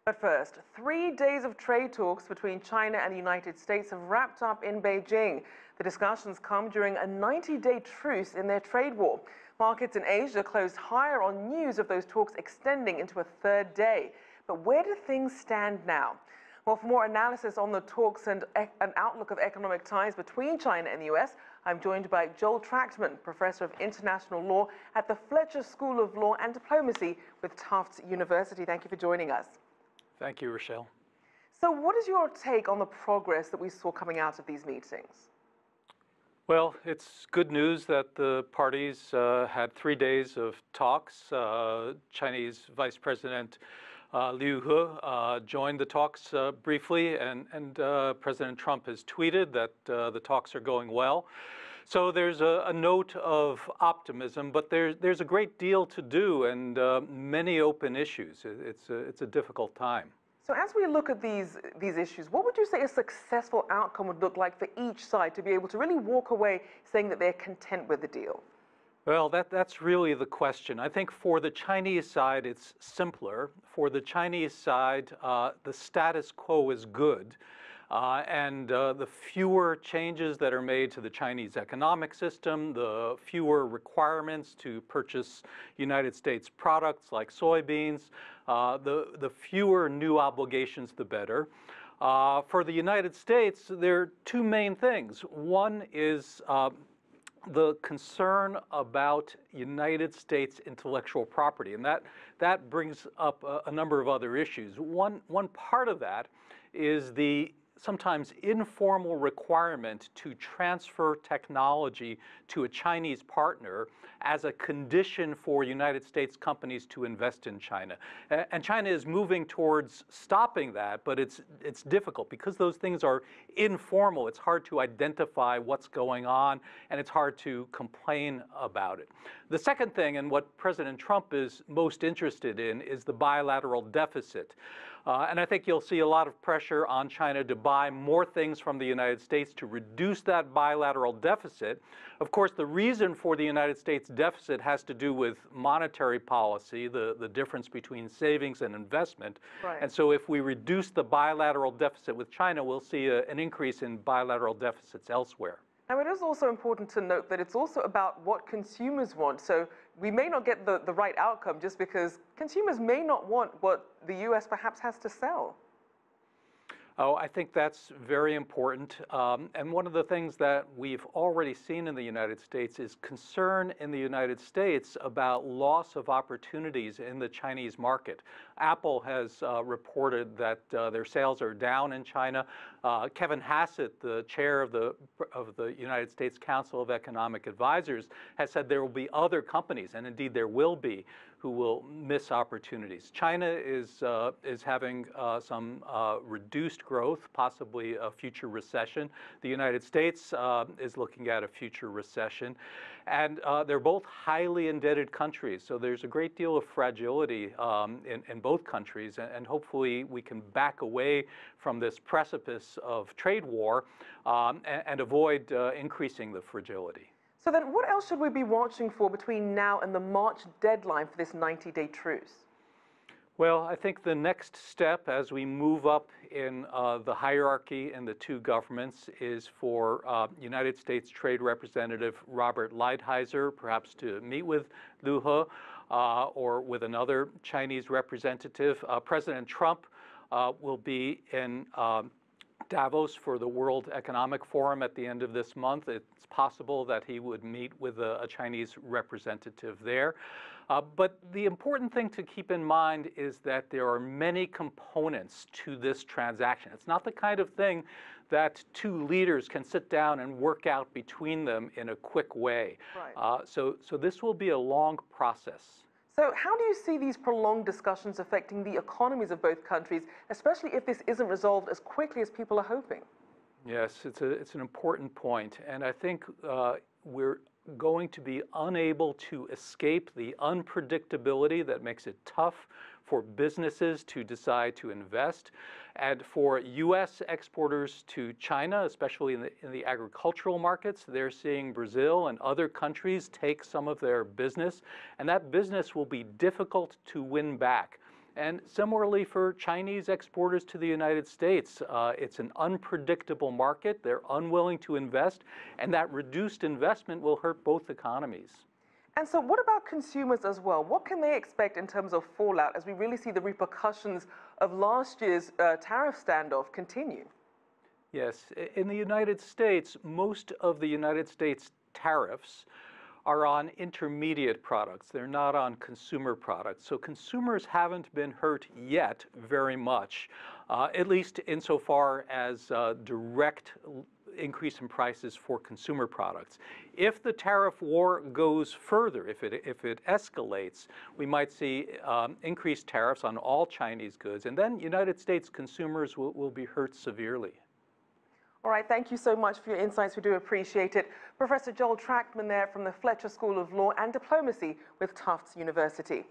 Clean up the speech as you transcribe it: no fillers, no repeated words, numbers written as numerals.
But first, 3 days of trade talks between China and the United States have wrapped up in Beijing. The discussions come during a 90-day truce in their trade war. Markets in Asia closed higher on news of those talks extending into a third day. But where do things stand now? Well, for more analysis on the talks and an outlook of economic ties between China and the U.S., I'm joined by Joel Trachtman, Professor of International Law at the Fletcher School of Law and Diplomacy with Tufts University. Thank you for joining us. Thank you, Rachelle. So what is your take on the progress that we saw coming out of these meetings? Well, it's good news that the parties had 3 days of talks. Chinese Vice President Liu He joined the talks briefly, and President Trump has tweeted that the talks are going well. So there's a note of optimism, but there's a great deal to do and many open issues. It's a difficult time. So as we look at these issues, what would you say a successful outcome would look like for each side to be able to really walk away saying that they're content with the deal? Well, that's really the question. I think for the Chinese side, it's simpler. For the Chinese side, the status quo is good. And the fewer changes that are made to the Chinese economic system, the fewer requirements to purchase United States products like soybeans, the fewer new obligations, the better. For the United States, there are two main things. One is the concern about United States intellectual property, and that brings up a number of other issues. One part of that is the sometimes informal requirement to transfer technology to a Chinese partner as a condition for United States companies to invest in China. And China is moving towards stopping that, but it's difficult because those things are informal. It's hard to identify what's going on, and it's hard to complain about it. The second thing, and what President Trump is most interested in, is the bilateral deficit. And I think you'll see a lot of pressure on China to buy more things from the United States to reduce that bilateral deficit. Of course, the reason for the United States deficit has to do with monetary policy, the difference between savings and investment. Right. And so if we reduce the bilateral deficit with China, we'll see an increase in bilateral deficits elsewhere. Now, it is also important to note that it's also about what consumers want. So we may not get the right outcome just because consumers may not want what the U.S. perhaps has to sell. Oh, I think that's very important. And one of the things that we've already seen in the United States is concern in the United States about loss of opportunities in the Chinese market. Apple has reported that their sales are down in China. Kevin Hassett, the chair of the United States Council of Economic Advisors, has said there will be other companies, and indeed there will be, who will miss opportunities. China is having some reduced growth, possibly a future recession. The United States is looking at a future recession. And they're both highly indebted countries, so there's a great deal of fragility in both countries, and hopefully we can back away from this precipice of trade war and avoid increasing the fragility. So then what else should we be watching for between now and the March deadline for this 90-day truce? Well, I think the next step as we move up in the hierarchy in the two governments is for United States Trade Representative Robert Lighthizer perhaps to meet with Liu He or with another Chinese representative. President Trump will be in Davos for the World Economic Forum at the end of this month. It's possible that he would meet with a Chinese representative there. But the important thing to keep in mind is that there are many components to this transaction. It's not the kind of thing that two leaders can sit down and work out between them in a quick way. Right. So this will be a long process. So how do you see these prolonged discussions affecting the economies of both countries, especially if this isn't resolved as quickly as people are hoping? Yes, it's an important point. And I think we're going to be unable to escape the unpredictability that makes it tough for businesses to decide to invest, and for U.S. exporters to China, especially in the agricultural markets. They're seeing Brazil and other countries take some of their business, and that business will be difficult to win back. And similarly for Chinese exporters to the United States, it's an unpredictable market. They're unwilling to invest, and that reduced investment will hurt both economies. And so what about consumers as well? What can they expect in terms of fallout as we really see the repercussions of last year's tariff standoff continue? Yes, in the United States, most of the United States tariffs are on intermediate products. They're not on consumer products. So consumers haven't been hurt yet very much, at least insofar as direct increase in prices for consumer products. If the tariff war goes further, if it escalates, we might see increased tariffs on all Chinese goods, and then United States consumers will be hurt severely. All right, thank you so much for your insights. We do appreciate it. Professor Joel Trachtman there from the Fletcher School of Law and Diplomacy with Tufts University.